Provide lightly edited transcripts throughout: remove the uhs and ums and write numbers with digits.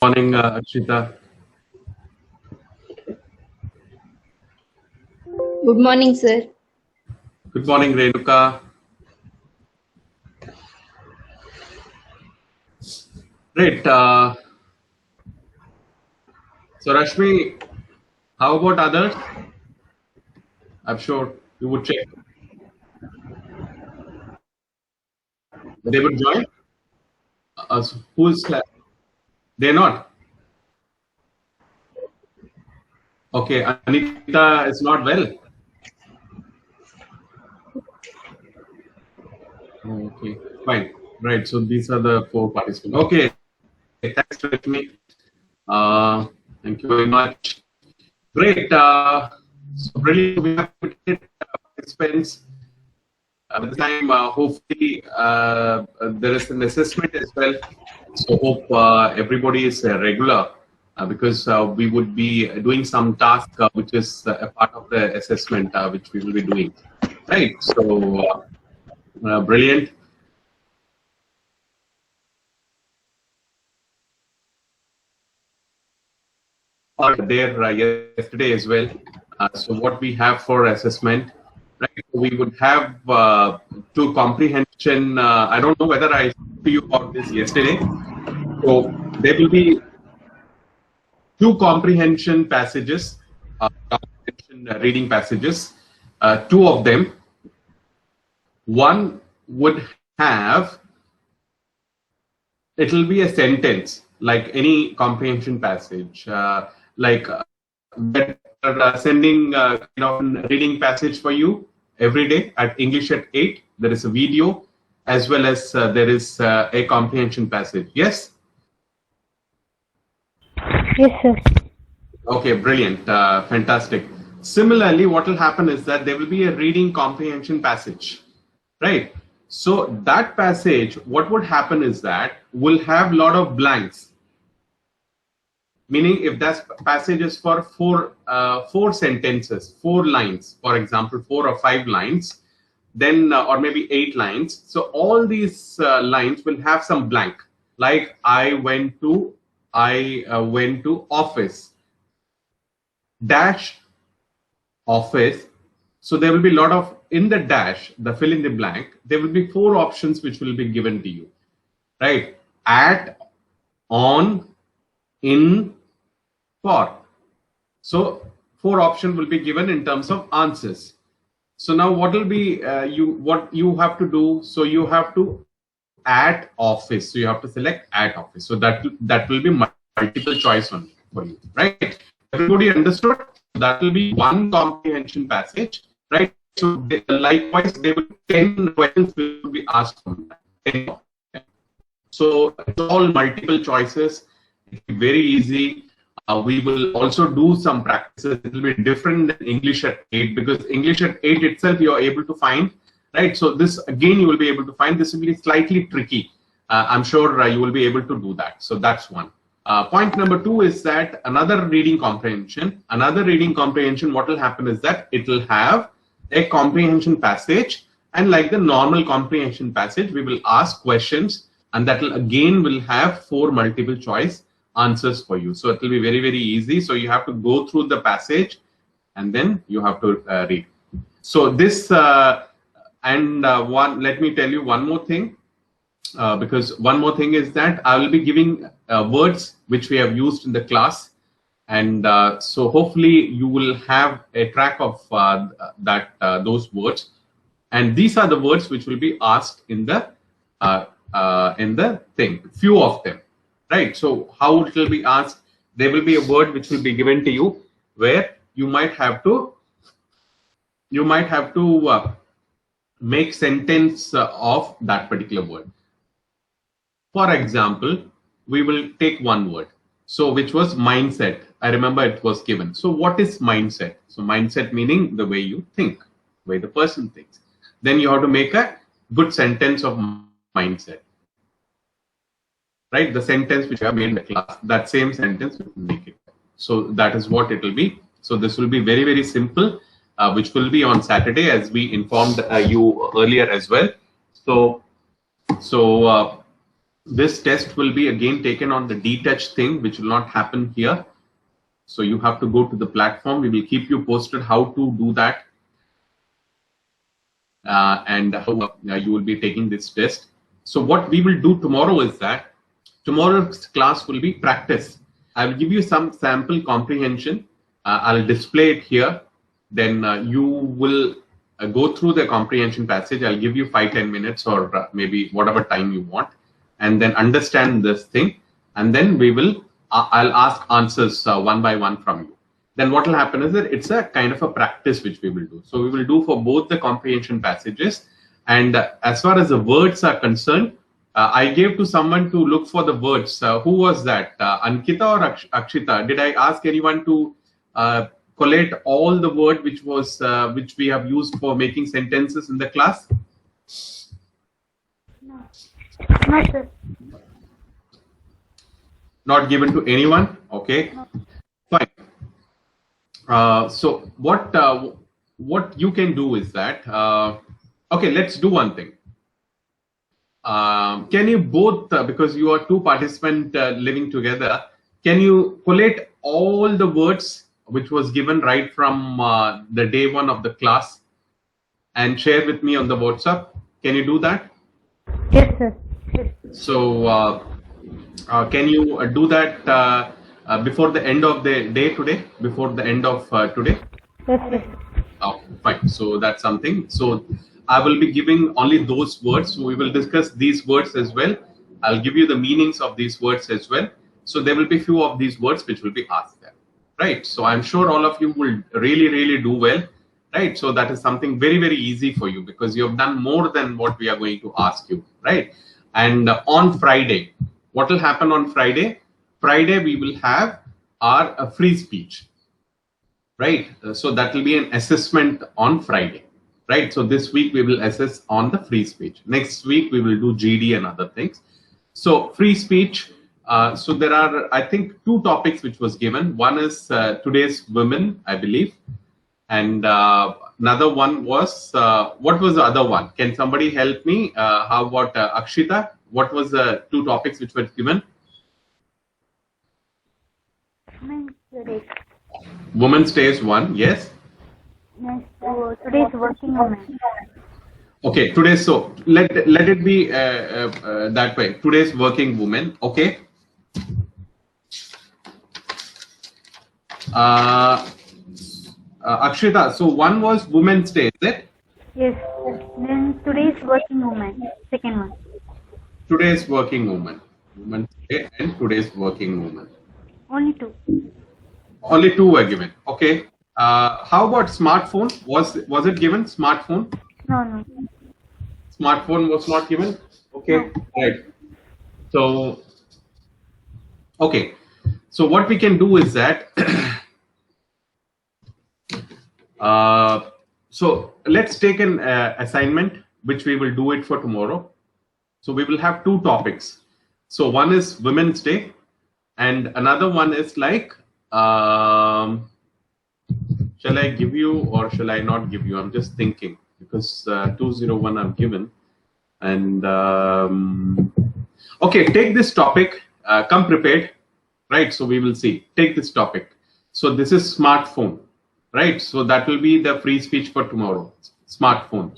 Morning, Akshita. Good morning, sir. Good morning, Renuka. Great. So, Rashmi, how about others? I'm sure you would check. They would join. So who's they're not? Okay, Anita is not well. Okay, fine. Right. So these are the four participants. Okay, thanks, Rashmi. Uh, Thank you very much. Great. So, brilliant. We have participants. This time, hopefully, there is an assessment as well. So, hope everybody is regular because we would be doing some task which is a part of the assessment which we will be doing. Right. So, brilliant. There yesterday as well. So, what we have for assessment, right? We would have two comprehension. I don't know whether I spoke to you about this yesterday. So there will be two comprehension passages, comprehension reading passages. Two of them. One would have, it will be a sentence like any comprehension passage, like sending reading passage for you every day at English at 8. There is a video as well as there is a comprehension passage. Yes. Yes, sir. Okay, brilliant, fantastic. Similarly, what will happen is that there will be a reading comprehension passage, right? So that passage, what would happen is that will have a lot of blanks. Meaning, if that passage is for four sentences, 4 lines, for example, 4 or 5 lines, then or maybe 8 lines. So all these lines will have some blank, like I went to office dash office. So there will be a lot of, in the dash, the fill in the blank, there will be 4 options which will be given to you, right? At, on, in, for. So 4 options will be given in terms of answers. So now what will be what you have to do? So you have to at office. So you have to select at office. So that will be multiple choice only for you, right? Everybody understood? That will be one comprehension passage, right? So likewise, there will be 10 questions will be asked from that. So it's all multiple choices. It's very easy. We will also do some practices. It will be different than English at 8 because English at 8 itself you are able to find, right? So this again you will be able to find. This will be slightly tricky. I'm sure you will be able to do that. So that's one. Point number 2 is that another reading comprehension. Another reading comprehension, what will happen is that it will have a comprehension passage, and like the normal comprehension passage, we will ask questions, and that will again will have 4 multiple choice answers for you. So it will be very, very easy. So you have to go through the passage and then you have to read. So this one, let me tell you one more thing, because one more thing is that I will be giving words which we have used in the class, and so hopefully you will have a track of those words, and these are the words which will be asked in the thing, few of them. Right. So how it will be asked? There will be a word which will be given to you where you might have to make sentence of that particular word. For example, we will take one word. So which was mindset. I remember it was given. So what is mindset? So mindset meaning the way you think, the way the person thinks. Then you have to make a good sentence of mindset. Right, the sentence which I have made in the class, that same sentence we will make it. So that is what it will be. So this will be very, very simple, which will be on Saturday, as we informed you earlier as well. So This test will be again taken on the detach thing, which will not happen here. So you have to go to the platform. We will keep you posted how to do that, and how you will be taking this test. So what we will do tomorrow is that tomorrow's class will be practice. I will give you some sample comprehension. I'll display it here. Then you will go through the comprehension passage. I'll give you 5-10 minutes or maybe whatever time you want, and then understand this thing. And then we will, I'll ask answers one by one from you. Then what will happen is that it's a kind of a practice which we will do. So we will do for both the comprehension passages. And as far as the words are concerned, I gave to someone to look for the words. Who was that? Ankita or Akshita? Did I ask anyone to collate all the word which we have used for making sentences in the class? No. No, sir. Not given to anyone? Okay. No. Fine. So what you can do is that, okay, let's do one thing. Can you both, because you are two participants living together, can you collate all the words which was given right from the day one of the class and share with me on the WhatsApp? Can you do that? Yes, sir. Yes. So can you do that before the end of the day today? Before the end of today? Yes, sir. Oh, fine. So that's something. So I will be giving only those words. So we will discuss these words as well. I'll give you the meanings of these words as well. So there will be few of these words which will be asked there, right? So I'm sure all of you will really do well, right? So that is something very easy for you because you have done more than what we are going to ask you, right? And on Friday, what will happen on Friday? Friday we will have our free speech, right? So that will be an assessment on Friday. Right, so this week we will assess on the free speech. Next week we will do GD and other things. So free speech. So there are, I think, two topics which was given. One is today's women, I believe, and another one was what was the other one? Can somebody help me? How about Akshita? What was the two topics which were given? Women's Day is one. Yes. Yes, so today's working woman. Okay, today's, so let it be that way. Today's working woman. Okay. Akshita, so one was Women's Day, is it? Yes. Then today's working woman. Second one. Today's working woman. Women's Day and today's working woman. Only two. Only two were given. Okay. How about smartphone? Was it given? Smartphone? No. Smartphone was not given. Okay, no. Right. So, okay. So what we can do is that. So let's take an assignment which we will do it for tomorrow. So we will have two topics. So one is Women's Day, and another one is like. Shall I give you or shall I not give you? I'm just thinking because 201 I've given. And okay, take this topic. Come prepared, right? So we will see. Take this topic. So this is smartphone, right? So that will be the free speech for tomorrow. Smartphone.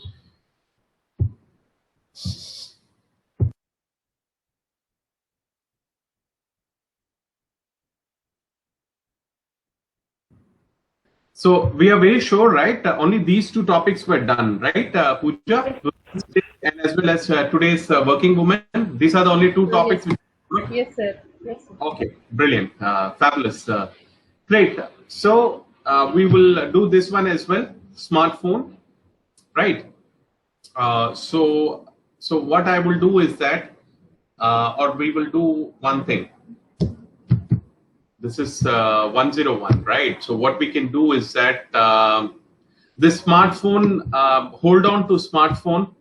So we are very sure, right? Only these two topics were done, right, Pooja? And as well as today's working woman. These are the only two topics. Yes, sir. Yes, sir. Okay, brilliant, fabulous, great. So we will do this one as well, smartphone, right? So what I will do is that, or we will do one thing. This is 101, right? So what we can do is that this smartphone, hold on to smartphone.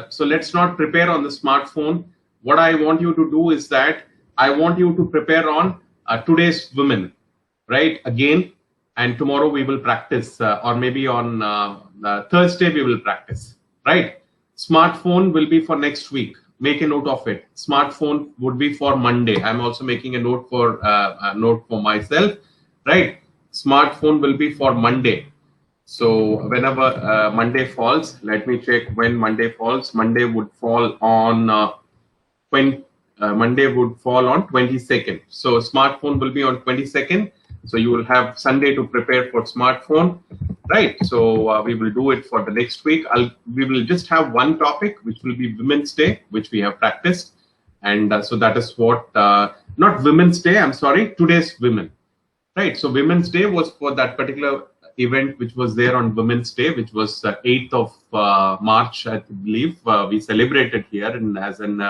So let's not prepare on the smartphone. What I want you to do is that I want you to prepare on today's women, right? Again, and tomorrow we will practice, or maybe on Thursday we will practice, right? Smartphone will be for next week. make a note of it. Smartphone would be for Monday. I'm also making a note for myself, right? Smartphone will be for Monday. So whenever Monday falls, let me check when Monday falls. Monday would fall on 22nd. So smartphone will be on 22nd. So you will have Sunday to prepare for smartphone, right? So we will do it for the next week. We will just have one topic, which will be Women's Day, which we have practiced. And so that is what, not Women's Day, I'm sorry, today's women, right? So Women's Day was for that particular event, which was there on Women's Day, which was 8th of March, I believe. We celebrated here as an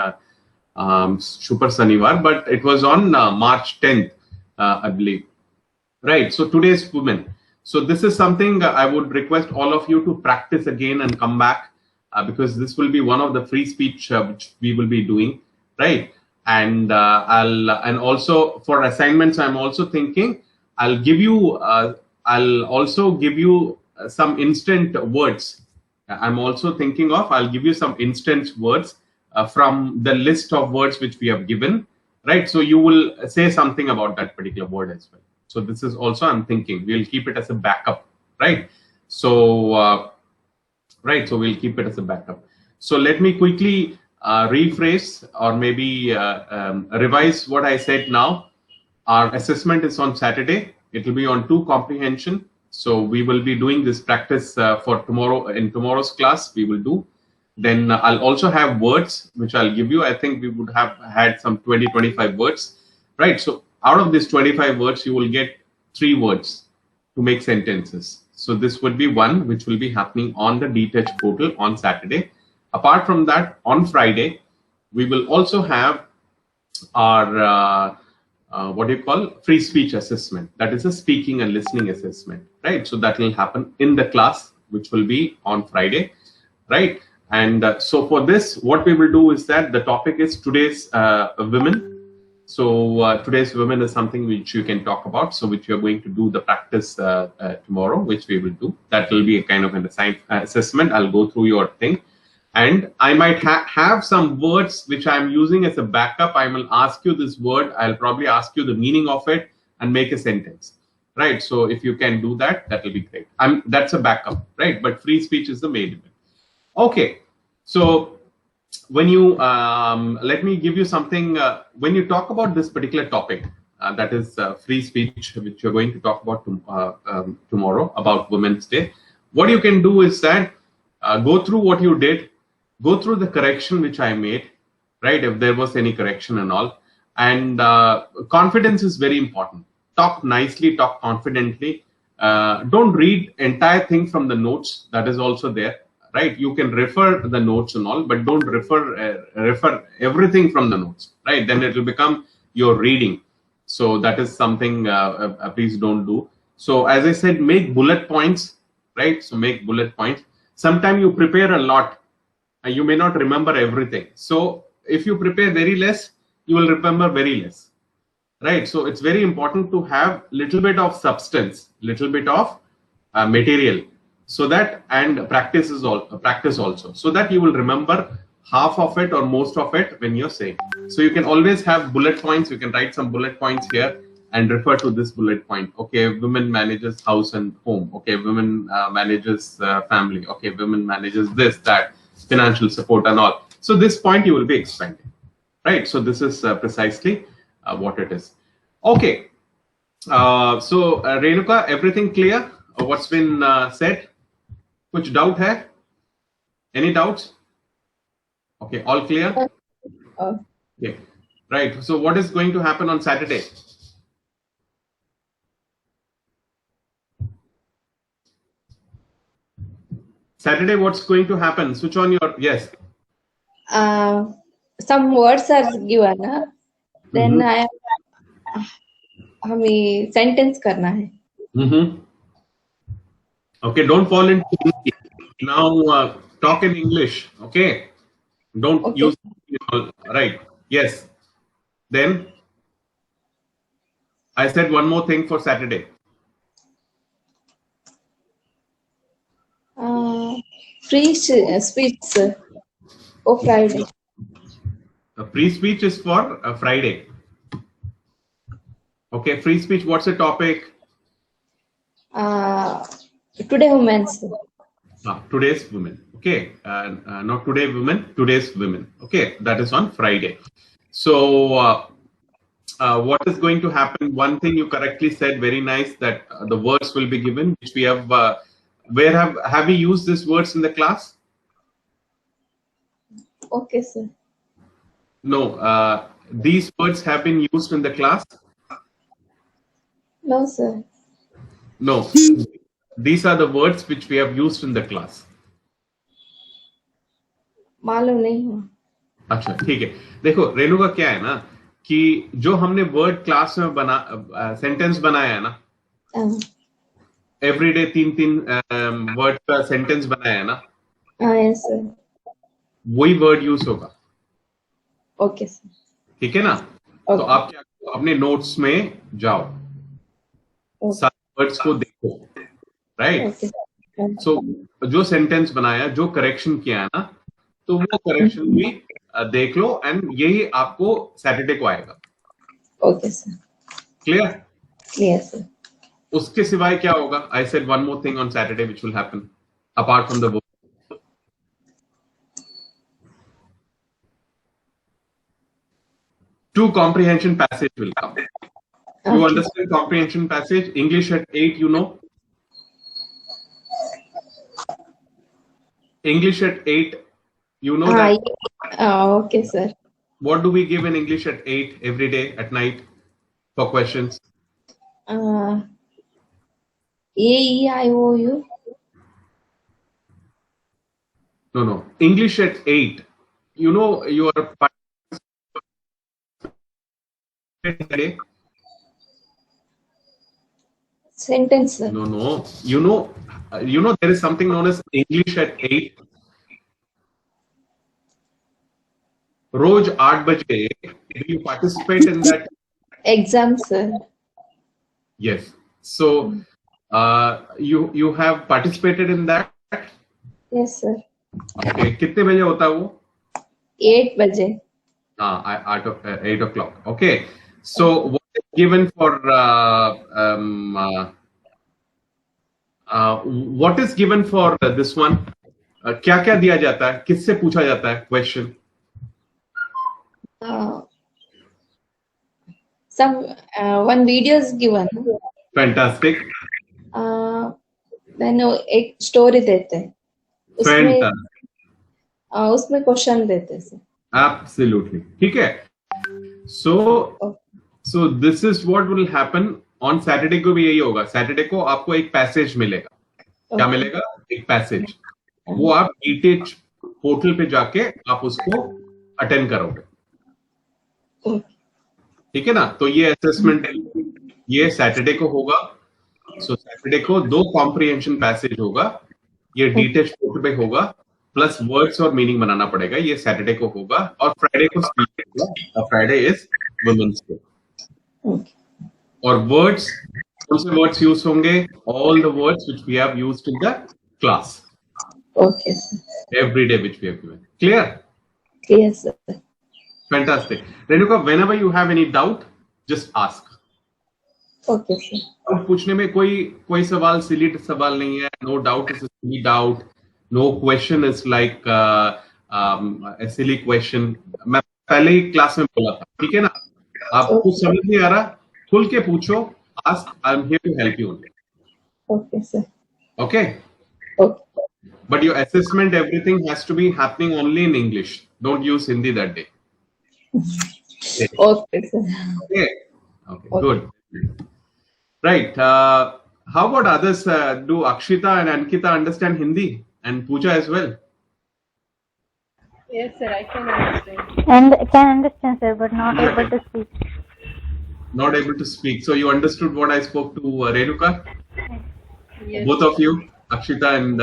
Super Sanivar, but it was on March 10th, I believe. Right. So today's women. So this is something I would request all of you to practice again and come back because this will be one of the free speech which we will be doing. Right. And and also for assignments, I'm also thinking I'll also give you some instant words. I'm also thinking of I'll give you some instant words from the list of words which we have given. Right. So you will say something about that particular word as well. So this is also I'm thinking we'll keep it as a backup, right? So so we'll keep it as a backup. So let me quickly rephrase or maybe revise what I said now. Our assessment is on Saturday. It will be on 2 comprehension. So we will be doing this practice for tomorrow. In tomorrow's class, we will do. Then I'll also have words, which I'll give you. I think we would have had some 20-25 words, right? So out of these 25 words, you will get 3 words to make sentences. So this would be one which will be happening on the DTouch portal on Saturday. Apart from that, on Friday, we will also have our free speech assessment. That is a speaking and listening assessment, right? So that will happen in the class, which will be on Friday, right? And so for this, what we will do is that the topic is today's women. So today's women is something which you can talk about. So which you are going to do the practice tomorrow, which we will do. That will be a kind of an assessment. I'll go through your thing. And I might have some words which I'm using as a backup. I will ask you this word. I'll probably ask you the meaning of it and make a sentence, right? So if you can do that, that will be great. That's a backup, right? But free speech is the main event. Okay, so when you let me give you something. When you talk about this particular topic, that is free speech, which you're going to talk about tomorrow about Women's Day, what you can do is that go through what you did, go through the correction which I made, right? If there was any correction and all, and confidence is very important. Talk nicely, talk confidently. Don't read entire thing from the notes. That is also there. Right, you can refer the notes and all, but don't refer everything from the notes. Right, then it will become your reading. So that is something please don't do. So as I said, make bullet points. Right, so make bullet points. Sometimes you prepare a lot, and you may not remember everything. So if you prepare very less, you will remember very less. Right, so it's very important to have little bit of substance, little bit of material. So that and practice also, so that you will remember half of it or most of it when you're saying. So you can always have bullet points. You can write some bullet points here and refer to this bullet point. Okay, women manages house and home. Okay, women manages family. Okay, women manages this, that, financial support and all. So this point you will be expanding, right? So this is precisely what it is. Okay, so Renuka, everything clear? What's been said? Kuch doubt hai? Any doubts? Okay, all clear? Okay, right. So what is going to happen on Saturday? Saturday, what's going to happen? Switch on your, yes. Some words are given. Then हमें sentence करना है. Okay, don't fall into now. Talk in English. Okay, don't use right. Yes. Then I said one more thing for Saturday. Free speech. Oh, Friday. Free speech is for Friday. Okay, free speech. What's the topic? Today women's. Today's women. Okay, not today women. Today's women. Okay, that is on Friday. So what is going to happen? One thing you correctly said, very nice, that the words will be given, which we have. Where have we used these words in the class? Okay, sir. No, these words have been used in the class. No, sir. No, these are the words which we have used in the class. मालूम नहीं हुआ. अच्छा ठीक है. देखो रेणु का क्या है ना कि जो हमने वर्ड क्लास में सेंटेंस बनाया है ना, एवरीडे 3-3 वर्ड का सेंटेंस बनाया है ना, yes, sir. वही वर्ड यूज होगा. Okay, sir. ठीक है ना? Okay. तो आप क्या करो, अपने नोट्स में जाओ, सारे वर्ड्स को देखो, राइट? Okay. सो जो सेंटेंस बनाया, जो करेक्शन किया है ना, तो वो करेक्शन भी देख लो, एंड यही आपको सैटरडे को आएगा. Okay, sir. Clear? Clear, sir. उसके सिवाय क्या होगा? I said one more thing on Saturday which will happen apart from the work. Two comprehension passage will come. You Okay. understand comprehension passage? English at 8, you know? English at 8, you know that? Okay, sir. What do we give in English at 8 every day at night for questions? AEIOU. No. English at 8. You know you are Sentence, sir. No. You know there is something known as English at 8. रोज 8 बजे. Do you participate in that? Exam, sir. Yes. So you have participated in that? Yes, sir. Okay. कितने बजे होता है वो? 8 बजे. 8 o'clock. Okay. So what is given for what is given for this one? क्या क्या दिया जाता है? किससे पूछा जाता है question? Some one video is given. Fantastic. Then एक स्टोरी देते हैं. Fantastic. उसमें क्वेश्चन देते हैं. Absolutely. ठीक है. So this is what will happen on Saturday को भी यही होगा. Saturday को आपको एक पैसेज मिलेगा. क्या मिलेगा? एक पैसेज. वो आप ETH पोर्टल पे जाके आप उसको अटेंड करोगे. ठीक है ना? तो ये असेसमेंट ये सैटरडे को होगा. सो सैटरडे को 2 कॉम्प्रिहेंशन पैसेज होगा. ये डीटेच पोर्टल पे होगा, प्लस वर्ड्स और मीनिंग बनाना पड़ेगा. ये सैटरडे को होगा. और फ्राइडे को स्पीच होगा. Friday is Women's Day. और वर्ड्स, कौन से वर्ड्स यूज होंगे? All the words which we have used in the class. Okay, sir. Every day which we have given. Clear? Yes, sir. Fantastic. Renuka, whenever you have any doubt, just ask. Okay, sir. अब पूछने में कोई सवाल सिली सवाल नहीं है. No doubt is a silly doubt. No question is like a silly question. मैं पहले ही क्लास में बोला था. ठीक है ना? आपको कुछ समझ नहीं आ रहा, खुल के पूछो. Ask. I'm here to help you. Okay, sir. Okay? Okay. But your assessment, everything has to be happening only in English. Don't use Hindi that day. Okay, sir. Okay. Good. Right. How about others? Do Akshita and Ankita understand Hindi and Pooja as well? Yes, sir. I can understand. And can understand, sir, but not able to speak. Not able to speak. So you understood what I spoke to Renuka? Yes. Both of you, Akshita and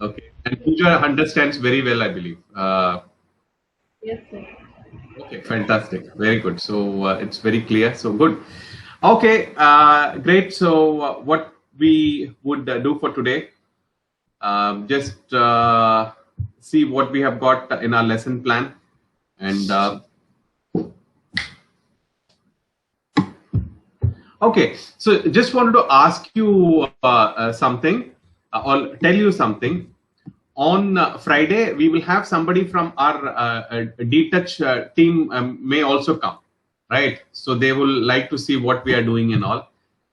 okay. And Pooja understands very well, I believe. Yes, sir. Okay, fantastic. Very good. So it's very clear. So good. Okay, great. So what we would do for today, just see what we have got in our lesson plan. And okay, so just wanted to ask you something or tell you something. On Friday, we will have somebody from our D-Touch team may also come, right? So they will like to see what we are doing and all.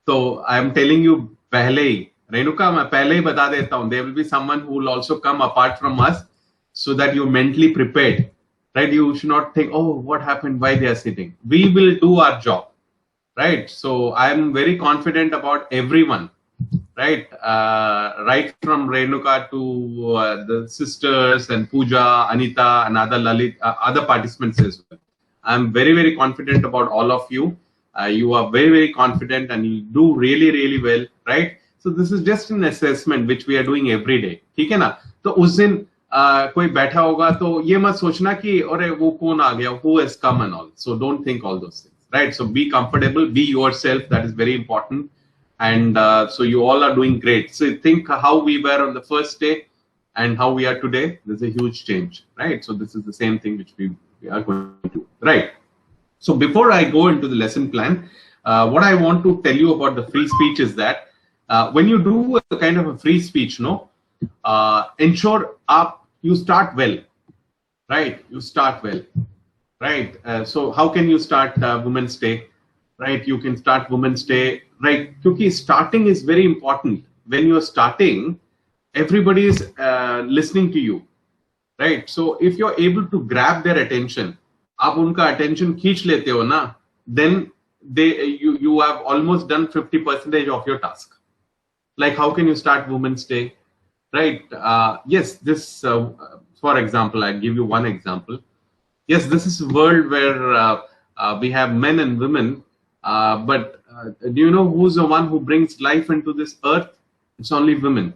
So I am telling you, पहले ही, रेणुका मैं पहले ही बता देता हूँ, there will be someone who will also come apart from us, so that you're mentally prepared, right? You should not think, oh, what happened? Why they are sitting? We will do our job, right? So I'm very confident about everyone, right? Right from Renuka to the sisters and Pooja, Anita, and other Lalit, other participants as well. I'm very, very confident about all of you. You are very, very confident and you do really, really well, right? So this is just an assessment which we are doing every day. ठीक है ना? तो उस दिन कोई बैठा होगा तो ये मत सोचना कि अरे वो कौन आ गया, who has come and all. So don't think all those things, right? So be comfortable, be yourself. That is very important. And so you all are doing great. So think how we were on the first day and how we are today. There's a huge change, right? So this is the same thing which we are going to do, right? So before I go into the lesson plan, what I want to tell you about the free speech is that when you do a kind of a free speech, ensure you start well, right? You start well, right? So how can you start Women's Day, right? You can start Women's Day, right? Because starting is very important. When you're starting, everybody is listening to you, right? So if you're able to grab their attention, आप उनका attention खींच लेते हो ना, then you have almost done 50% of your task. Like how can you start Women's Day, right? Yes, this for example, I give you one example. Yes, this is a world where we have men and women, but do you know who's the one who brings life into this earth? It's only women.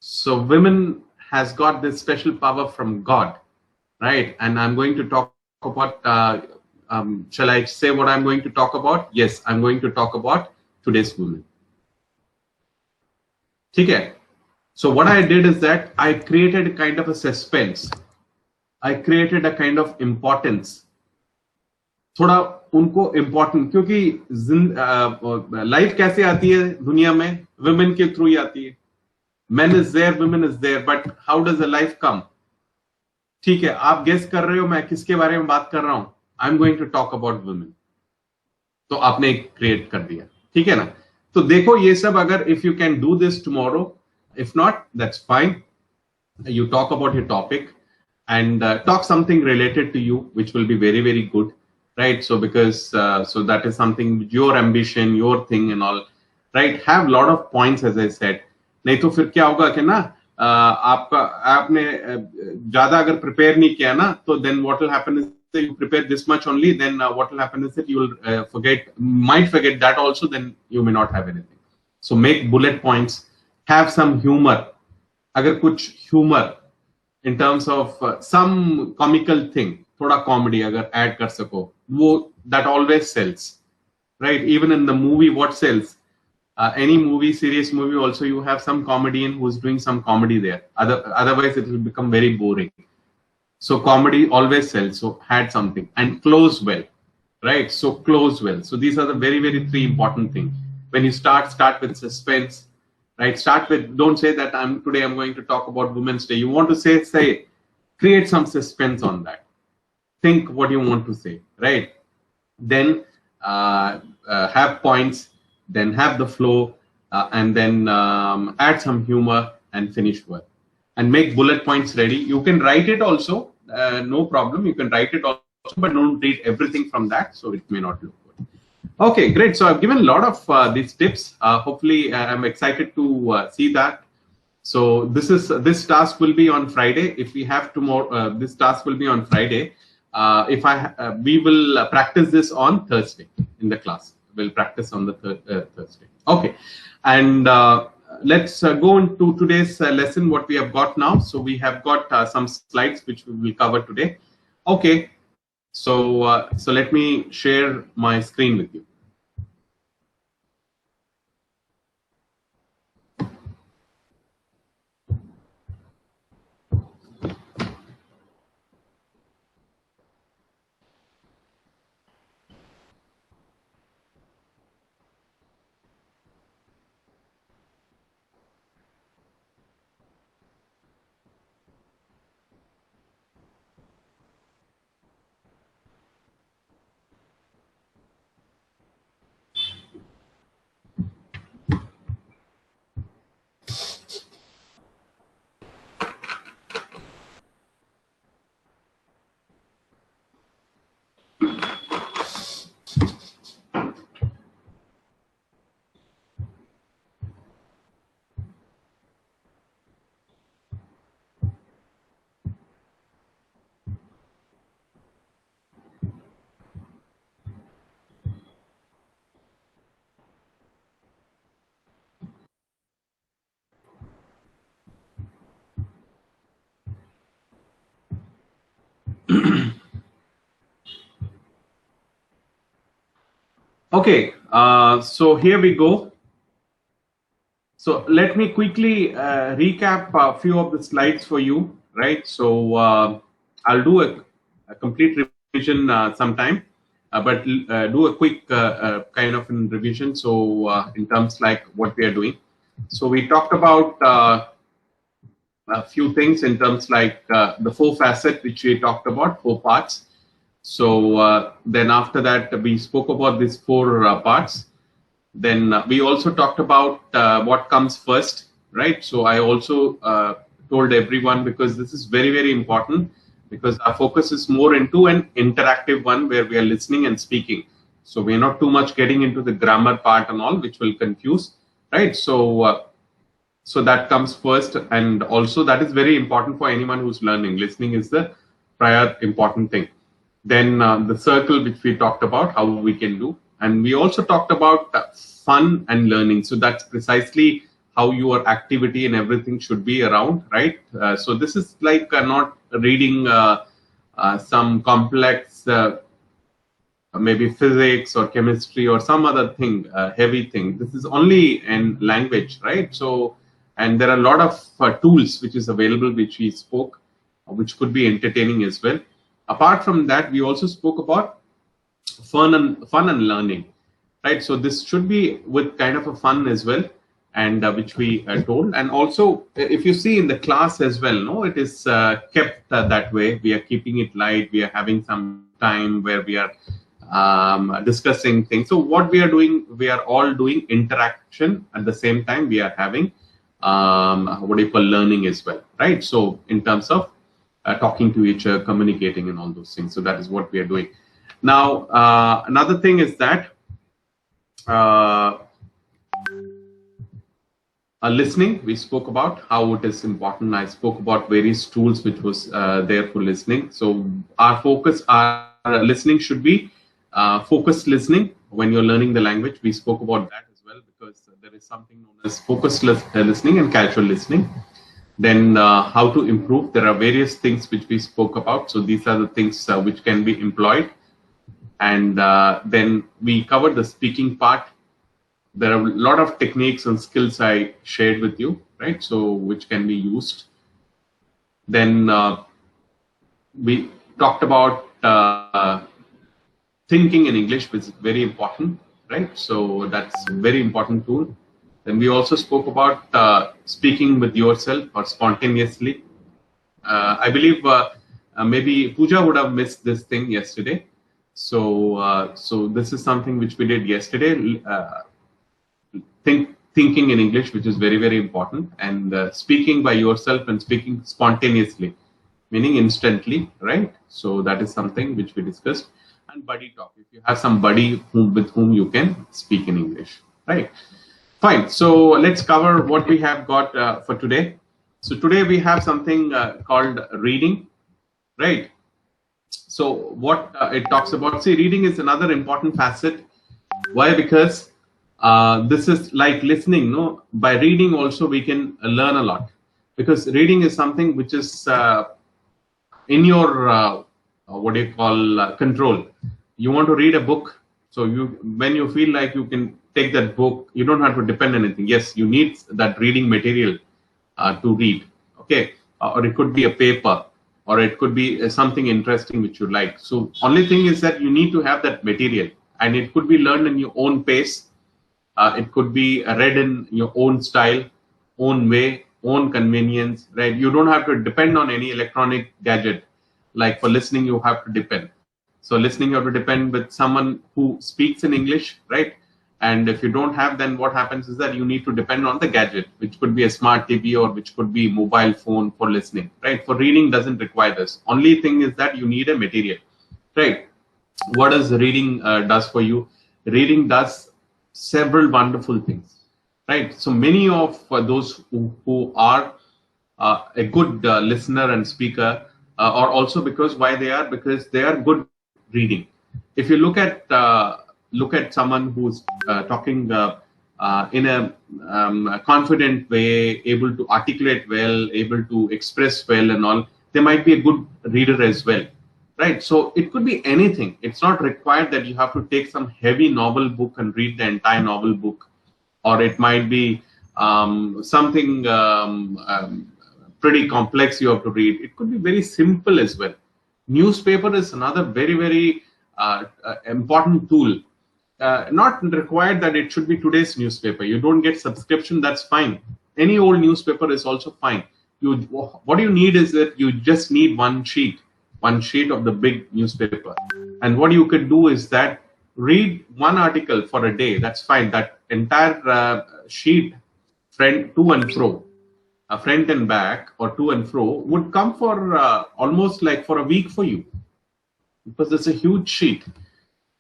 So women has got this special power from God, right? And I'm going to talk about, shall I say what I'm going to talk about? Yes, I'm going to talk about today's women. Okay. So what I did is that I created a kind of a suspense. I created a kind of importance. थोड़ा उनको important, क्योंकि life कैसे आती है दुनिया में, women के through ही आती है. Men is there, women is there, but how does the life come? ठीक है, आप गेस कर रहे हो मैं किसके बारे में बात कर रहा हूं. I am going to talk about women. तो आपने क्रिएट कर दिया, ठीक है ना. तो देखो ये सब अगर if you can do this tomorrow, if not that's fine. You talk about your topic and talk something related to you, which will be very, very good, right? So because so that is something, your ambition, your thing and all, right? Have lot of points, as I said. नहीं तो फिर क्या होगा कि ना आपका आपने ज्यादा अगर प्रिपेयर नहीं किया ना, तो then what will happen is you prepare this much only, then what will happen is that you will might forget that also, then you may not have anything. So make bullet points, have some humor. अगर कुछ humor in terms of some comical thing, थोड़ा comedy अगर add कर सको, वो that always sells, right? Even in the movie, what sells? Any movie, serious movie, also you have some comedian who's doing some comedy there. Otherwise, it will become very boring. So comedy always sells. So add something and close well, right? So close well. So these are the very, very three important things. When you start with suspense, right? Start with, don't say that today I'm going to talk about Women's Day. You want to say, create some suspense on that. Think what you want to say, right? Then have points, then have the flow, and then add some humor and finish well. And make bullet points ready. You can write it also, no problem. You can write it also, but don't read everything from that, so it may not look good. Okay, great. So I've given a lot of these tips. Hopefully, I'm excited to see that. So this task will be on Friday. If we have tomorrow, this task will be on Friday. We will practice this on Thursday in the class. We'll practice on the Thursday. Okay, and let's go into today's lesson. What we have got now. So we have got some slides which we will cover today. Okay, so so let me share my screen with you. Okay, so here we go. So let me quickly recap a few of the slides for you, right? So I'll do a complete revision sometime, but do a quick kind of revision. So in terms like what we are doing. So we talked about a few things in terms like the four facet, which we talked about, four parts. So then after that, we spoke about these four parts. Then we also talked about what comes first, right? So I also told everyone, because this is very, very important, because our focus is more into an interactive one where we are listening and speaking. So we're not too much getting into the grammar part and all, which will confuse, right? So that comes first, and also that is very important for anyone who's learning. Listening is the prior important thing. Then the circle, which we talked about, how we can do. And we also talked about fun and learning. So that's precisely how your activity and everything should be around, right? So this is like not reading some complex, maybe physics or chemistry or some other thing, heavy thing. This is only in language, right? So, and there are a lot of tools which is available, which we spoke, which could be entertaining as well. Apart from that, we also spoke about fun and learning, right? So this should be with kind of a fun as well, and which we told. And also, if you see in the class as well, no, it is kept that way. We are keeping it light. We are having some time where we are discussing things. So what we are doing, we are all doing interaction at the same time. We are having what do you call learning as well, right? So in terms of talking to each other, communicating, and all those things. So that is what we are doing. Now, another thing is that listening, we spoke about how it is important. I spoke about various tools which was there for listening. So our focus, our listening should be focused listening when you're learning the language. We spoke about that as well, because there is something known as focused listening and casual listening. Then how to improve. There are various things which we spoke about. So these are the things which can be employed. And then we covered the speaking part. There are a lot of techniques and skills I shared with you, right? So which can be used. Then we talked about thinking in English, which is very important, right? So that's a very important tool. Then we also spoke about speaking with yourself or spontaneously. I believe maybe Pooja would have missed this thing yesterday. So so this is something which we did yesterday. Thinking in English, which is very, very important, and speaking by yourself and speaking spontaneously, meaning instantly, right? So that is something which we discussed. And buddy talk, if you have some buddy with whom you can speak in English, right? Fine. So let's cover what we have got for today. So today we have something called reading, right? So what it talks about, see, reading is another important facet. Why? Because this is like listening, no? By reading also we can learn a lot, because reading is something which is in your what do you call control. You want to read a book, so when you feel like you can take that book, you don't have to depend on anything. Yes, you need that reading material to read, okay? Or it could be a paper, or it could be something interesting which you like. So only thing is that you need to have that material, and it could be learned in your own pace. It could be read in your own style, own way, own convenience, right? You don't have to depend on any electronic gadget. Like for listening, you have to depend. So listening, you have to depend with someone who speaks in English, right? And if you don't have, then what happens is that you need to depend on the gadget, which could be a smart TV or which could be mobile phone for listening, right? For reading doesn't require this. Only thing is that you need a material, right? What does reading does for you? Reading does several wonderful things, right? So many of those who are a good listener and speaker are also because they are good reading. If you look at someone who's talking in a confident way, able to articulate well, able to express well and all, they might be a good reader as well, right? So it could be anything. It's not required that you have to take some heavy novel book and read the entire novel book, or it might be something pretty complex you have to read. It could be very simple as well. Newspaper is another very, very important tool. Not required that it should be today's newspaper. You don't get subscription, that's fine. Any old newspaper is also fine. What you need is that you just need one sheet of the big newspaper. And what you could do is that read one article for a day. That's fine. That entire sheet, front to and fro, front and back, or to and fro, would come for almost like for a week for you, because it's a huge sheet.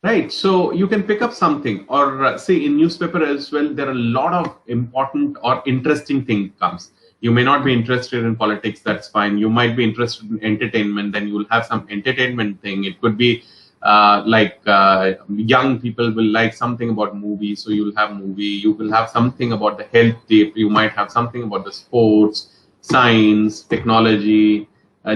Right, so you can pick up something, or say in newspaper as well, there are a lot of important or interesting things comes. You may not be interested in politics, that's fine. You might be interested in entertainment, then you will have some entertainment thing. It could be young people will like something about movies, so you'll have movie. You will have something about the health tip. You might have something about the sports, science, technology,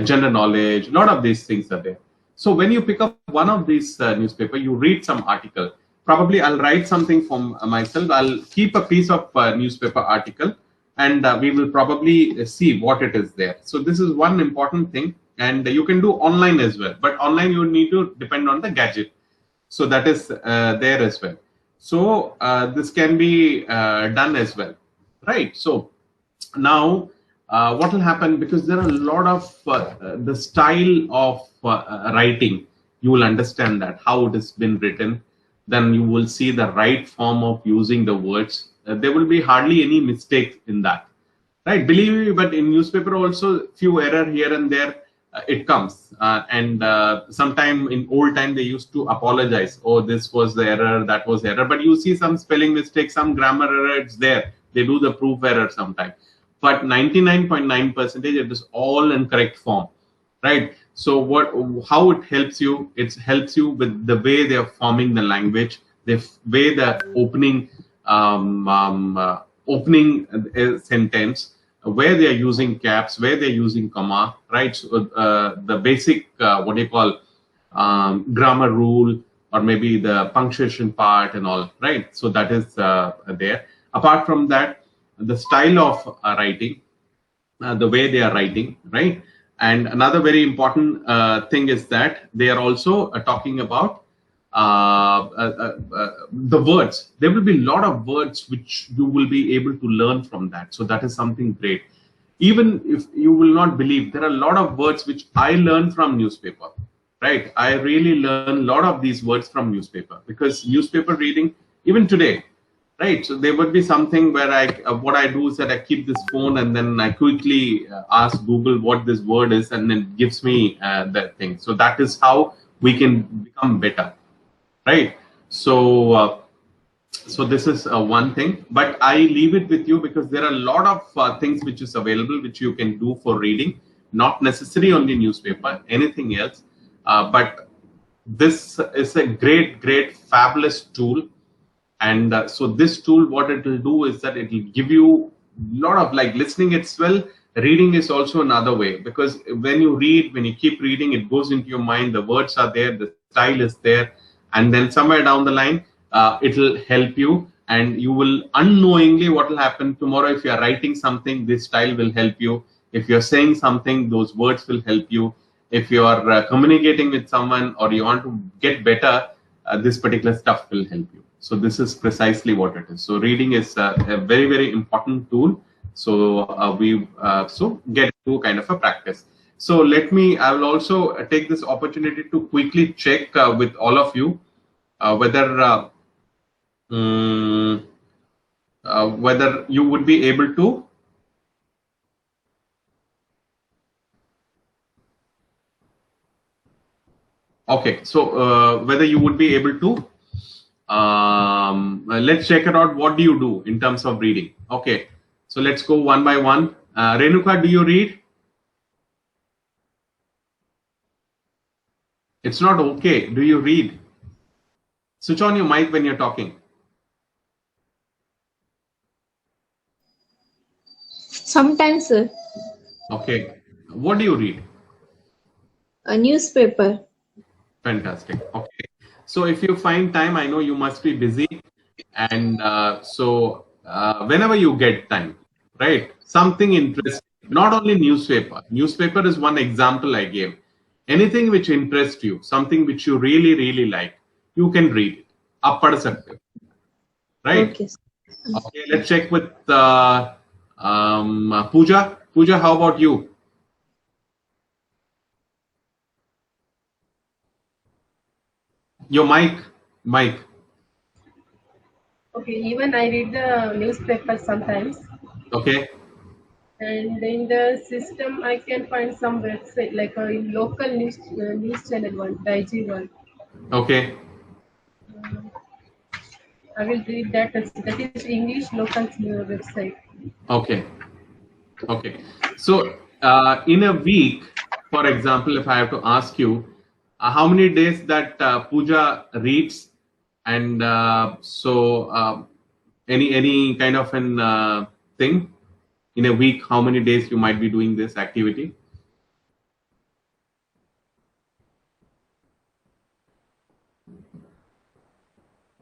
general knowledge. A lot of these things are there. So when you pick up one of these newspaper, you read some article. Probably I'll write something for myself. I'll keep a piece of newspaper article, and we will probably see what it is there. So this is one important thing, and you can do online as well. But online you need to depend on the gadget. So that is there as well. So this can be done as well, right? So now what will happen, because there are a lot of the style of writing, you will understand that how it has been written. Then you will see the right form of using the words. There will be hardly any mistake in that, right? Believe me, but in newspaper also few error here and there it comes, and sometime in old time they used to apologize. Oh, this was the error, that was error. But you see some spelling mistake, some grammar error, it's there. They do the proof error sometime. But 99.9% it is all in correct form, right? So how it helps you? It helps you with the way they are forming the language, the way the opening sentence, where they are using caps, where they're using comma, right? So, the basic what do you call grammar rule, or maybe the punctuation part and all, right? So that is there. Apart from that, the style of writing, the way they are writing, right? And another very important thing is that they are also talking about the words. There will be a lot of words which you will be able to learn from that. So that is something great. Even if you will not believe, there are a lot of words which I learned from newspaper, right? I really learn a lot of these words from newspaper, because newspaper reading, even today, right? So there would be something where what I do is that I keep this phone, and then I quickly ask Google what this word is, and then it gives me that thing. So that is how we can become better, right? So so this is one thing, but I leave it with you, because there are a lot of things which is available which you can do for reading, not necessarily only newspaper, anything else. But this is a great fabulous tool. And so this tool, what it will do is that it will give you a lot of, like, listening as well. Reading is also another way, because when you read, when you keep reading, it goes into your mind, the words are there, the style is there, and then somewhere down the line it will help you, and you will unknowingly, what will happen tomorrow, if you are writing something, this style will help you. If you're saying something, those words will help you. If you are communicating with someone, or you want to get better, this particular stuff will help you. So this is precisely what it is. So reading is a very important tool. So we so get to kind of a practice. So I will also take this opportunity to quickly check with all of you whether whether you would be able to okay. So whether you would be able to let's check it out. What do you do in terms of reading? Okay, so let's go one by one. Renuka, do you read? It's not okay. Do you read? Switch on your mic when you're talking. Sometimes, sir. Okay. What do you read? A newspaper. Fantastic. Okay. So if you find time, I know you must be busy. And whenever you get time, right? Something interesting, not only newspaper. Newspaper is one example I gave. Anything which interests you, something which you really, really like, you can read it. Up पढ़ सकते हो, right? Okay, sir. Okay, let's check with Pooja. Pooja, how about you? Your mic. Okay, even I read the newspaper sometimes, Okay, and in the system I can find some website like a local news channel one, the IG one. okay, I will read that. That is English local website. okay, okay. So in a week, for example, if I have to ask you, how many days that Pooja reads, and any kind of an thing in a week, how many days you might be doing this activity?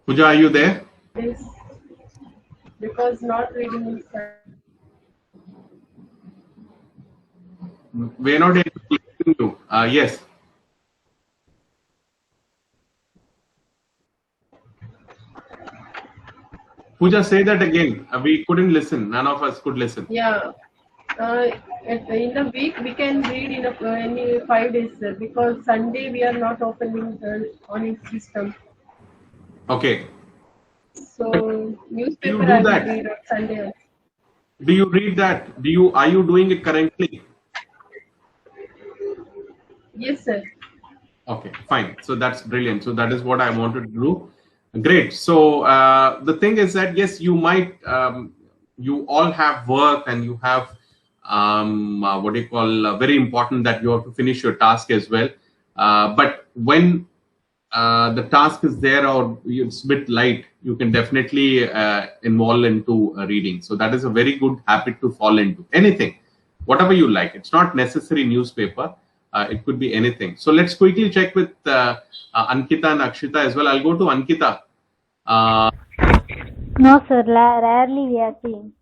Pooja, are you there? Yes, because not reading is We're not able to listen to you. Yes. Pooja, say that again. We couldn't listen. None of us could listen. yeah. Uh, in a week we can read in any 5 days, sir, because Sunday we are not opening the on system. Okay. So You newspaper do I will that. read on Sunday also. Do you read that? Are you doing it currently? Yes, sir. Okay, fine. So that's brilliant. So that is what I wanted to do. Great. So the thing is that yes, you all have work and you have what do you call very important that you have to finish your task as well. But when the task is there or it's a bit light, you can definitely involve into reading. So that is a very good habit to fall into. Anything, whatever you like. It's not necessary newspaper. It could be anything. So let's quickly check with Ankita and Akshita as well. I'll go to Ankita. No, sir. Rarely we are seeing.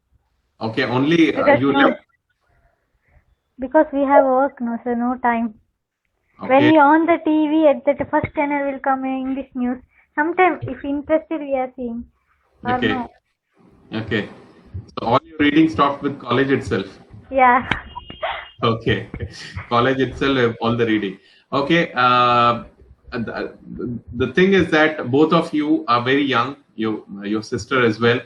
Okay, only Because you no, left. because we have work, no, sir. No time. When Okay, we on the TV, at the first channel will come English news. Sometimes, if interested, we are seeing. Or okay, no. okay. So all your reading stopped with college itself. Yeah. Okay, college itself, all the reading. Okay, the thing is that both of you are very young. Your sister as well,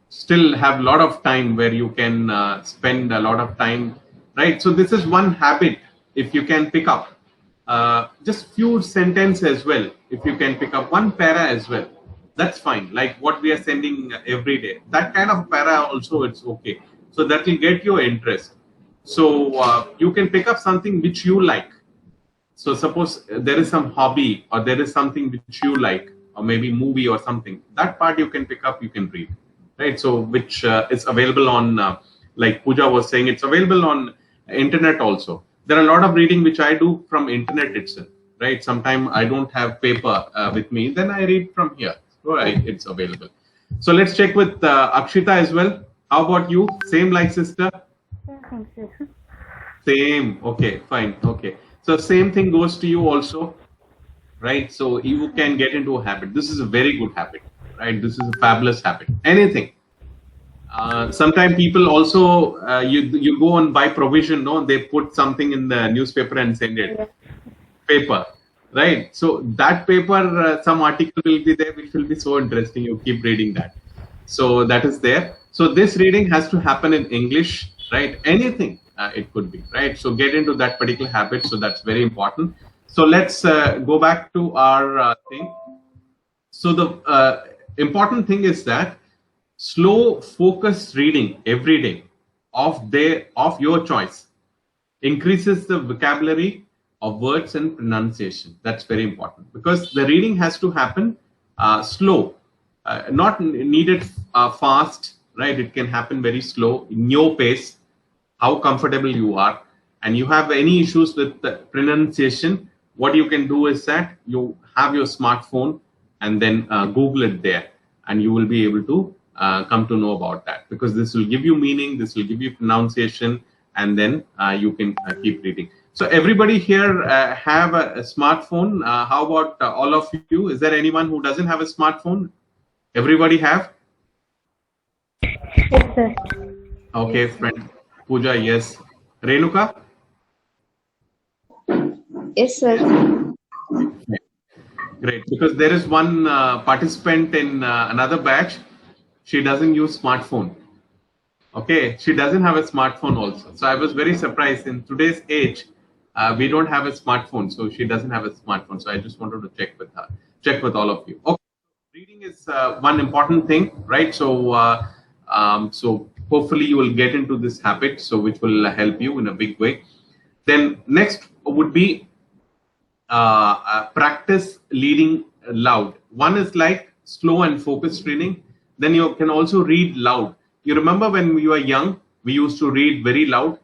still have a lot of time where you can spend a lot of time, right? So this is one habit if you can pick up just few sentences as well. If you can pick up one para as well, that's fine. Like what we are sending every day, that kind of para also it's okay. So that will get your interest. So you can pick up something which you like. So suppose there is some hobby or there is something which you like, or maybe movie or something. That part you can pick up, you can read, right? So which is available on, like Pooja was saying, it's available on internet also. There are a lot of reading which I do from internet itself, right? Sometimes I don't have paper with me, then I read from here. So it's available. So let's check with Akshita as well. How about you? Same like sister? Thanks, sir. Same. Okay, fine. Okay. So same thing goes to you also, right? So you can get into a habit. This is a very good habit, right? This is a fabulous habit. Anything. Sometimes people also you go and buy provision. No, they put something in the newspaper and send it. Paper, right? So that paper, some article will be there, which will be so interesting. You keep reading that. So that is there. So this reading has to happen in English, right? Anything it could be, right? So get into that particular habit. So that's very important. So let's go back to our thing. So the important thing is that slow, focused reading every day of your choice increases the vocabulary of words and pronunciation. That's very important because the reading has to happen slow, not needed fast, right? It can happen very slow in your pace, how comfortable you are, and you have any issues with the pronunciation, what you can do is that you have your smartphone and then Google it there, and you will be able to come to know about that, because this will give you meaning, this will give you pronunciation, and then you can keep reading. So everybody here have a smartphone. How about all of you? Is there anyone who doesn't have a smartphone? Everybody have? Yes, sir. Okay, friend. Pooja, yes. Renuka? Yes, sir. Great, because there is one participant in another batch. She doesn't use smartphone. Okay, she doesn't have a smartphone also. So I was very surprised. In today's age, we don't have a smartphone, so she doesn't have a smartphone. So I just wanted to check with her, check with all of you. Okay, reading is one important thing, right? So hopefully you will get into this habit, so which will help you in a big way. Then next would be practice reading loud. One is like slow and focused reading. Then you can also read loud. You remember when we were young, we used to read very loud.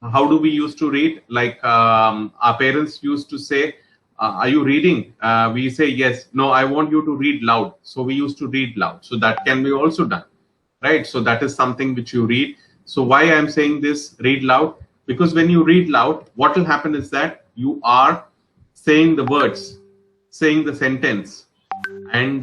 How do we used to read? Like our parents used to say, are you reading? We say yes. No, I want you to read loud. So we used to read loud. So that can be also done, right? So that is something which you read. So why I'm saying this, read loud? Because when you read loud, what will happen is that you are saying the words, saying the sentence, and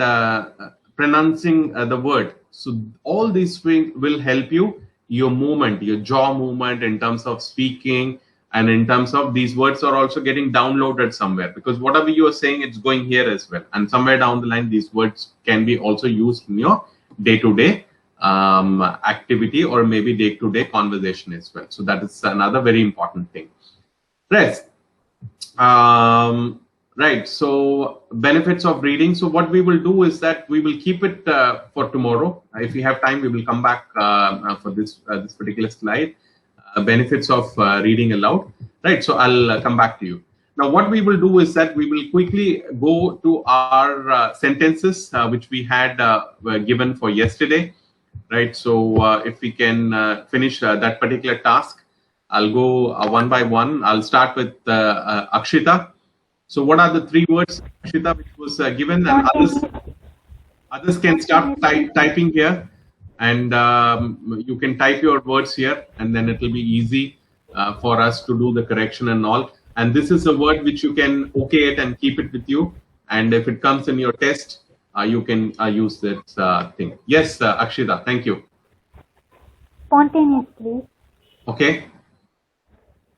pronouncing the word. So all these things will help you, your movement, your jaw movement in terms of speaking, and in terms of these words are also getting downloaded somewhere, because whatever you are saying, it's going here as well. And somewhere down the line, these words can be also used in your day-to-day activity, or maybe day-to-day conversation as well. So that is another very important thing. Rest. Right, so benefits of reading. So what we will do is that we will keep it for tomorrow. If we have time, we will come back for this particular slide. Benefits of reading aloud. Right, so I'll come back to you. Now, what we will do is that we will quickly go to our sentences which we had were given for yesterday. Right, so if we can finish that particular task, I'll go one by one. I'll start with Akshita. So what are the three words, Akshita, which was given, and others can start typing here, and you can type your words here, and then it will be easy for us to do the correction and all. And this is a word which you can okay it and keep it with you. And if it comes in your test, you can use this thing. Yes, Akshita, thank you. Spontaneously. Okay.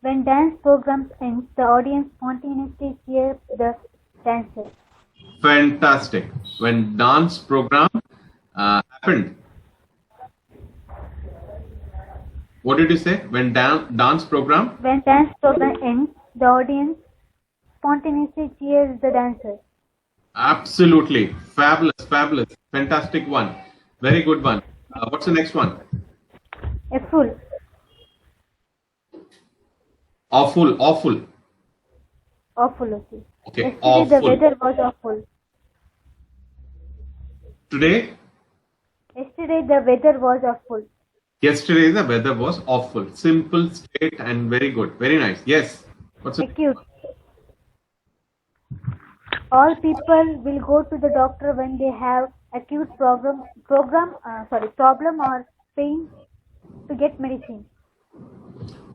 When dance programs end, the audience spontaneously cheers the dancer. Fantastic. When dance program happened. What did you say? When dance program? When dance program ends, the audience spontaneously cheers the dancer. Absolutely. Fabulous, fabulous. Fantastic one. Very good one. What's the next one? A fool. Awful, awful. Awful, okay. Okay, Yesterday awful. the weather was awful. Today? Yesterday the weather was awful. Yesterday the weather was awful. Simple, straight, and very good. Very nice. Yes. What's the Acute. All people will go to the doctor when they have acute problem or pain to get medicine.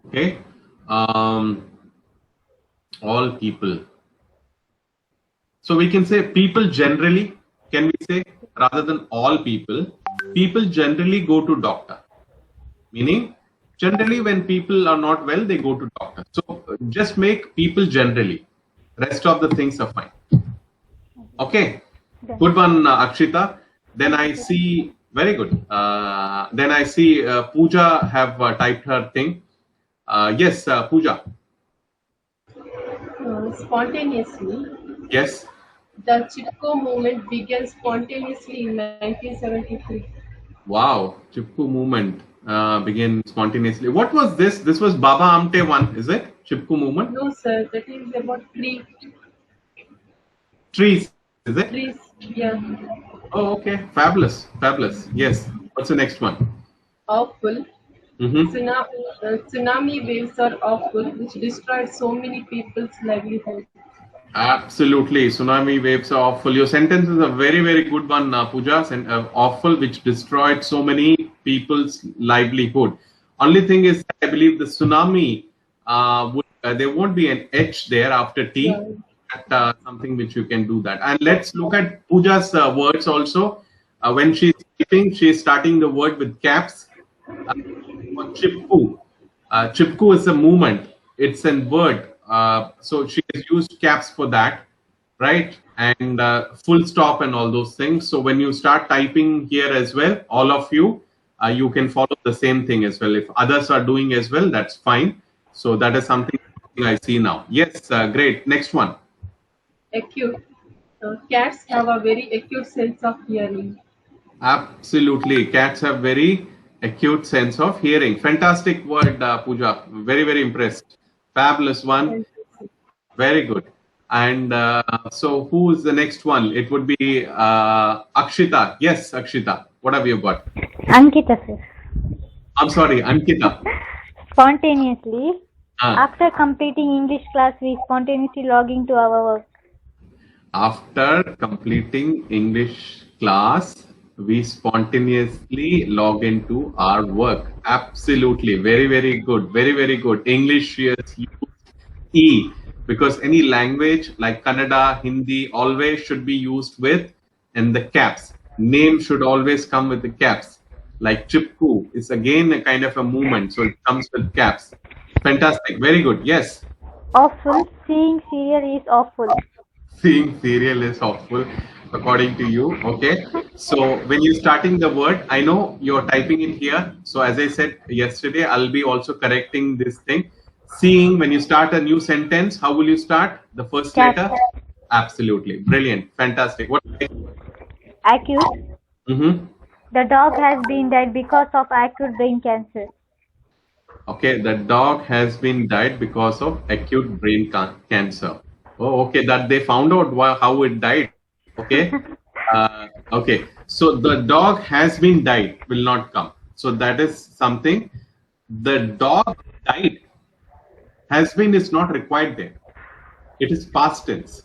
Okay. All people. So we can say people generally, can we say, rather than all people, people generally go to doctor. Meaning, generally when people are not well, they go to doctor. So just make people generally. Rest of the things are fine. Okay. Good one, Akshita. Then I see, very good. Then I see Pooja have typed her thing. Yes, Pooja. Spontaneously. Yes. The Chipko movement began spontaneously in 1973. Wow. Chipko movement began spontaneously. What was this? This was Baba Amte one, is it? Chipko movement? No, sir, that is about trees, Trees, is it? yeah. Oh, okay. Fabulous. Fabulous. Yes. What's the next one? Awful. Mm-hmm. Tsunami waves are awful, which destroyed so many people's livelihood. Absolutely. Tsunami waves are awful. Your sentence is a very, very good one, Pooja. Awful, which destroyed so many people's livelihood. Only thing is, I believe the tsunami there won't be an H there after T. Right. Something which you can do that. And let's look at Pooja's words also. When she's typing, she's starting the word with caps. For chipku. Chipku is a movement. It's a word. So she has used caps for that, right? And full stop and all those things. So when you start typing here as well, all of you, you can follow the same thing as well. If others are doing as well, that's fine. So that is something I see now. Yes, great. Next one. Acute. Cats have a very acute sense of hearing. Absolutely. Cats have very acute sense of hearing. Fantastic word, Pooja. Very, very impressed. Fabulous one. Very good. And so who is the next one? It would be Akshita. Yes, Akshita. What have you got? Ankita, sir. I'm sorry, Ankita. Spontaneously, Ah. after completing English class, we spontaneously log into our work. After completing English class, we spontaneously log into our work. Absolutely. Very, very good. Very, very good. English, yes, use E, because any language like Kannada, Hindi always should be used with and the caps. Name should always come with the caps. Like Chipku is again a kind of a movement, so it comes with caps. Fantastic. Very good. Yes. Awful. Seeing serial is awful. Seeing serial is awful, according to you. Okay. So when you're starting the word, I know you're typing in here. So as I said yesterday, I'll be also correcting this thing. Seeing, when you start a new sentence, how will you start? The first Caps. letter? Absolutely. Brilliant. Fantastic. What? Acute. Mm-hmm. The dog has been died because of acute brain cancer. Okay. The dog has been died because of acute brain cancer. Oh, okay. That they found out how it died. Okay. Okay. So the dog has been died will not come. So that is something. The dog died. Has been is not required there. It is past tense.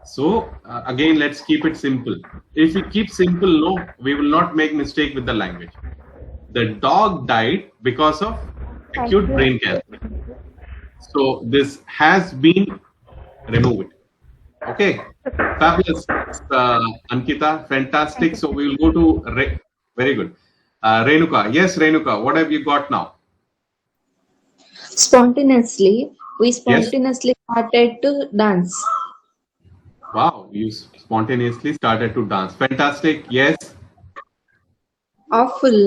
So again, let's keep it simple. If we keep simple, no, we will not make mistake with the language. The dog died because of acute brain cancer. So this has been removed. Okay, fabulous, Ankita, fantastic. So we will go to very good, Renuka. Yes, Renuka, what have you got now? Spontaneously, we Yes. spontaneously started to dance. Wow, you spontaneously started to dance. Fantastic. Yes. Awful,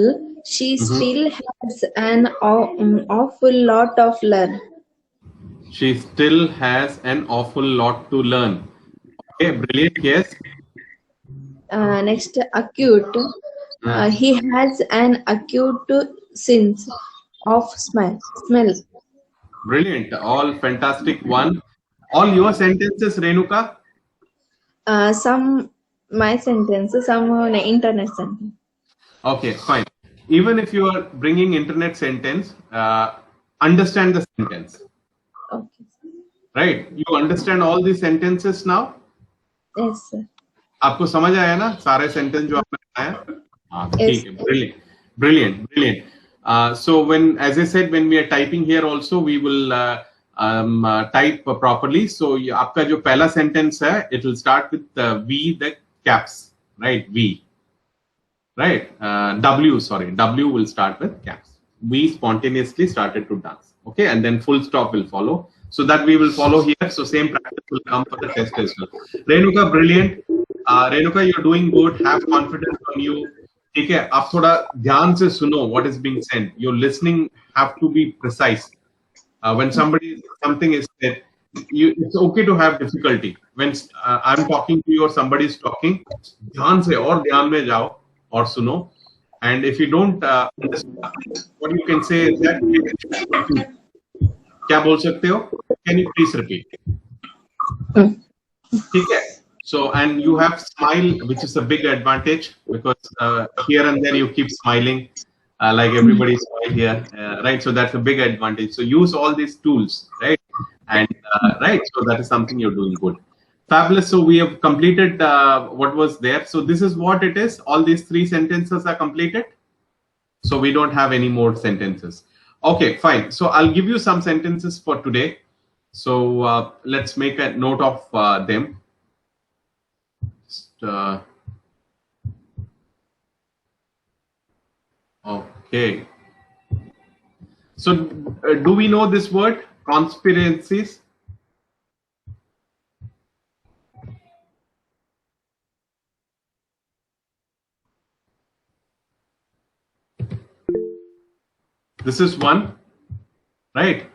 she Mhm. still has an awful lot of learn. She still has an awful lot to learn. Okay, brilliant. Yes. Next, acute. He has an acute sense of smell. Brilliant. All fantastic one. All your sentences, Renuka? Some my sentences, some internet sentence. Okay, fine. Even if you are bringing internet sentence, understand the sentence. Okay. Right? You understand all these sentences now? Yes, sir. आपको समझ आया ना सारे sentence जो आपने बताया? हाँ, ठीक है. Brilliant. Brilliant. Brilliant. So when, as I said, when we are typing here also, we will type properly. So आपका जो पहला sentence है, it will start with V, the caps, right? V, right? W, sorry, W will start with caps. We spontaneously started to dance. Okay, and then full stop will follow. So that we will follow here. So same practice will come for the test as well. Renuka, brilliant. Renuka, you're doing good. Have confidence on you. ठीक है, आप थोड़ा ध्यान से सुनो what is being said. Your listening have to be precise. When something is said, it's okay to have difficulty. When I'm talking to you or somebody is talking, ध्यान से और ध्यान में जाओ और सुनो. And if you don't understand, what you can say is that क्या बोल सकते हो? Can you please repeat? ठीक है. So, and you have smile, which is a big advantage because here and there you keep smiling, like everybody smile here, right? So that's a big advantage. So use all these tools, right? And right, so that is something you're doing good. Fabulous. So we have completed what was there. So this is what it is. All these 3 sentences are completed. So we don't have any more sentences. Okay, fine. So I'll give you some sentences for today. So let's make a note of them. Just, okay. So do we know this word, conspiracies? This is one, right?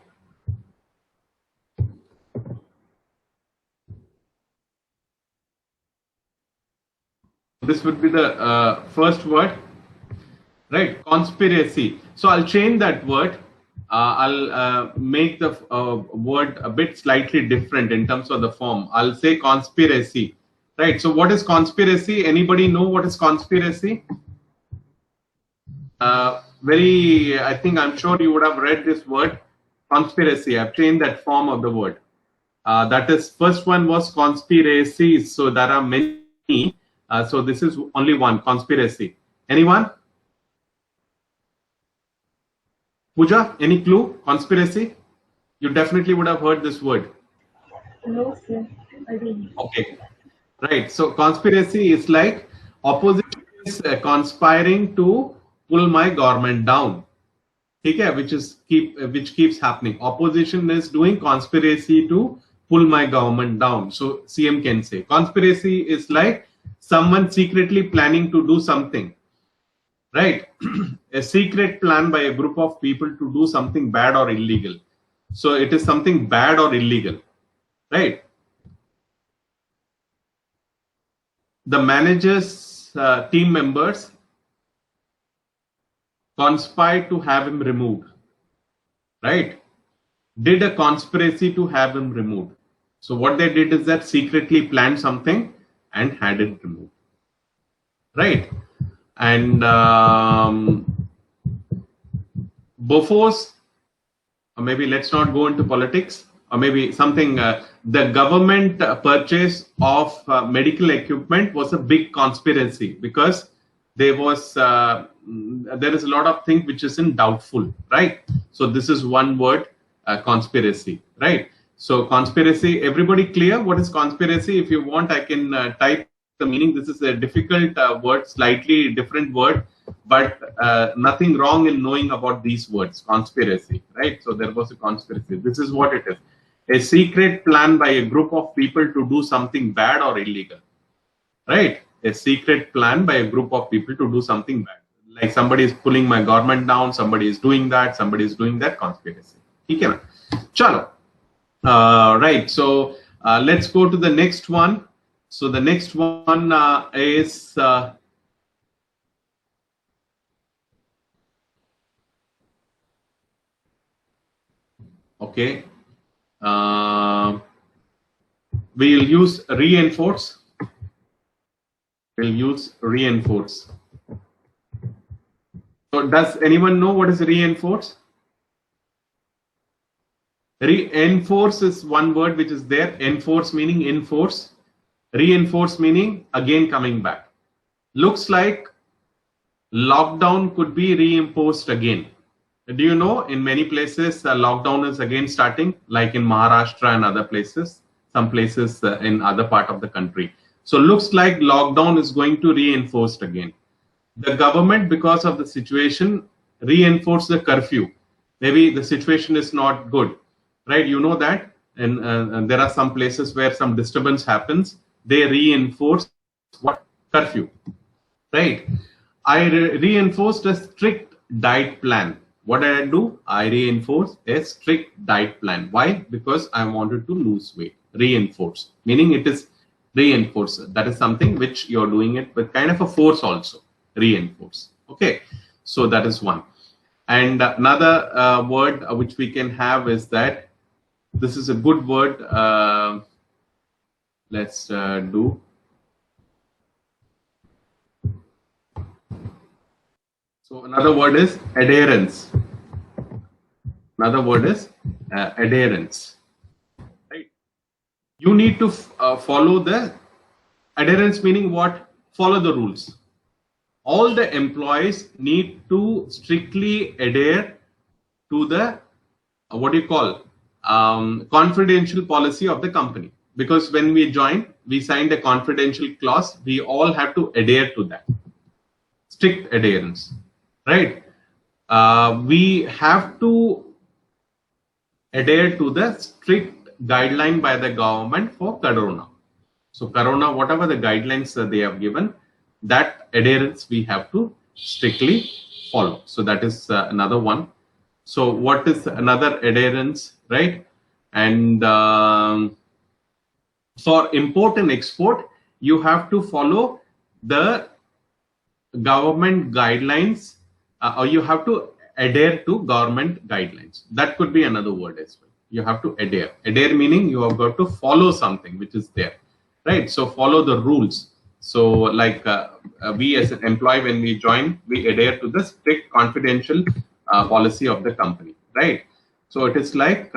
This would be the first word, right? Conspiracy. So I'll change that word. I'll make the word a bit slightly different in terms of the form. I'll say conspiracy, right? So what is conspiracy? Anybody know what is conspiracy? I think I'm sure you would have read this word, conspiracy. I've changed that form of the word. That is, first one was conspiracies. So there are many. So this is only one, conspiracy. Anyone? Pooja, any clue? Conspiracy? You definitely would have heard this word. No, sir. I didn't. Okay. Right. So conspiracy is like opposition is conspiring to pull my government down. Okay, which keeps happening. Opposition is doing conspiracy to pull my government down. So CM can say conspiracy is like someone secretly planning to do something, right? A secret plan by a group of people to do something bad or illegal. So it is something bad or illegal, right? The manager's team members conspired to have him removed, right? Did a conspiracy to have him removed. So what they did is that secretly planned something and had it removed, right? And Bofors, or maybe let's not go into politics, or maybe something, the government purchase of medical equipment was a big conspiracy because there is a lot of things which is in doubtful, right? So this is one word, conspiracy, right? So conspiracy, everybody clear what is conspiracy? If you want, I can type the meaning. This is a difficult word, slightly different word, but nothing wrong in knowing about these words, conspiracy, right? So there was a conspiracy. This is what it is. A secret plan by a group of people to do something bad or illegal, right? A secret plan by a group of people to do something bad. Like somebody is pulling my government down, somebody is doing that, conspiracy. Okay. Chalo. Right. So let's go to the next one. So the next one is okay. We'll use reinforce. We'll use reinforce. So does anyone know what is reinforce? Reinforce is one word which is there. Enforce meaning enforce. Reinforce meaning again coming back. Looks like lockdown could be reimposed again. Do you know in many places lockdown is again starting, like in Maharashtra and other places, some places in other part of the country. So looks like lockdown is going to reinforced again. The government, because of the situation, reinforced the curfew. Maybe the situation is not good, right? You know that, and there are some places where some disturbance happens. They reinforce what? Curfew, right? I reinforced a strict diet plan. What did I do? I reinforced a strict diet plan. Why? Because I wanted to lose weight. Reinforce, meaning it is reinforced. That is something which you're doing it with kind of a force also. Reinforce. Okay, so that is one. And another word which we can have is that this is a good word. Let's do. So another word is adherence. Another word is adherence. you need to follow the adherence, meaning what? Follow the rules. All the employees need to strictly adhere to the what do you call confidential policy of the company, because when we joined, we signed a confidential clause. We all have to adhere to that. Strict adherence, right? We have to adhere to the strict guideline by the government for Corona. So Corona, whatever the guidelines they have given, that adherence we have to strictly follow. So that is another one. So what is another adherence, right? And for import and export, you have to follow the government guidelines, or you have to adhere to government guidelines. That could be another word as well. You have to adhere. Adhere meaning you have got to follow something which is there, right? So follow the rules. So like we as an employee, when we join, we adhere to the strict confidential policy of the company, right? So it is like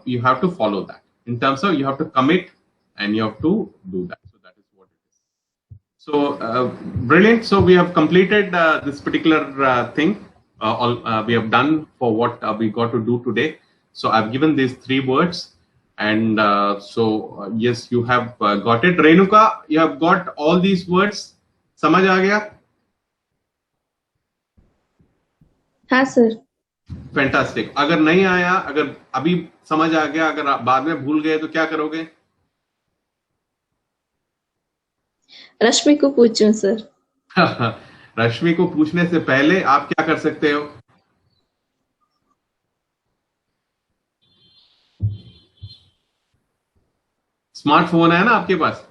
you have to follow that. In terms of you have to commit and you have to do that. So that is what it is. So brilliant. So we have completed this particular thing. We have done for what we got to do today. So I've given these 3 words, and yes, you have got it. Renuka, you have got all these words. समझ आ गया? हाँ sir. Fantastic. अगर नहीं आया, अगर अभी समझ आ गया, अगर आप बाद में भूल गए तो क्या करोगे? रश्मि को पूछूं सर. रश्मि को पूछने से पहले आप क्या कर सकते हो? स्मार्टफोन है ना आपके पास,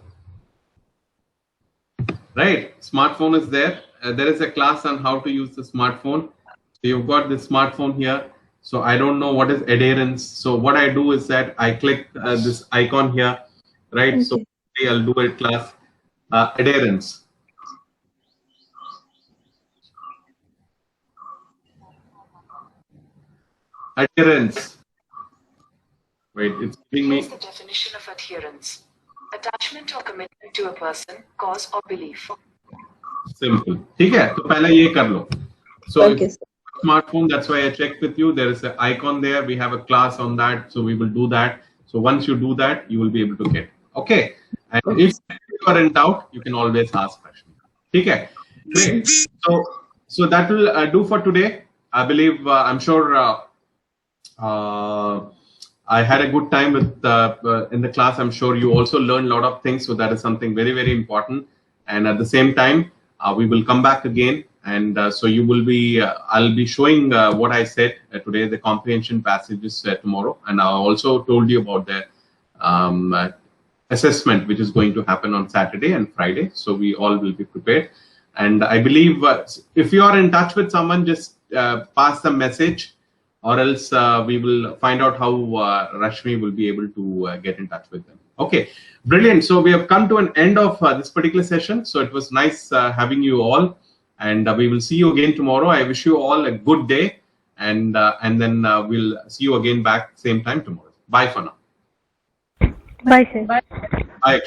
right? Smartphone is there. There is a class on how to use the smartphone. So you've got the smartphone here. So I don't know what is adherence. So what I do is that I click this icon here, right? Okay. So I'll do a class adherence. Adherence. Wait, it's giving me. Here's the definition of adherence: attachment or commitment to a person, cause or belief. Simple. ठीक है, तो पहले ये कर लो. So Okay, smartphone, that's why I checked with you. There is an icon there. We have a class on that, so we will do that. So once you do that, you will be able to get. Okay. And if you are in doubt, you can always ask questions. ठीक है. Great. So that will do for today. I believe I'm sure I had a good time with in the class. I'm sure you also learned a lot of things. So that is something very, very important. And at the same time, we will come back again. And so you will be, I'll be showing what I said today, the comprehension passages tomorrow. And I also told you about the assessment, which is going to happen on Saturday and Friday. So we all will be prepared. And I believe if you are in touch with someone, just pass the message, or else we will find out how Rashmi will be able to get in touch with them. Okay, brilliant. So we have come to an end of this particular session. So it was nice having you all, and we will see you again tomorrow. I wish you all a good day, and then we'll see you again back same time tomorrow. Bye for now. Bye, sir. Bye. Bye.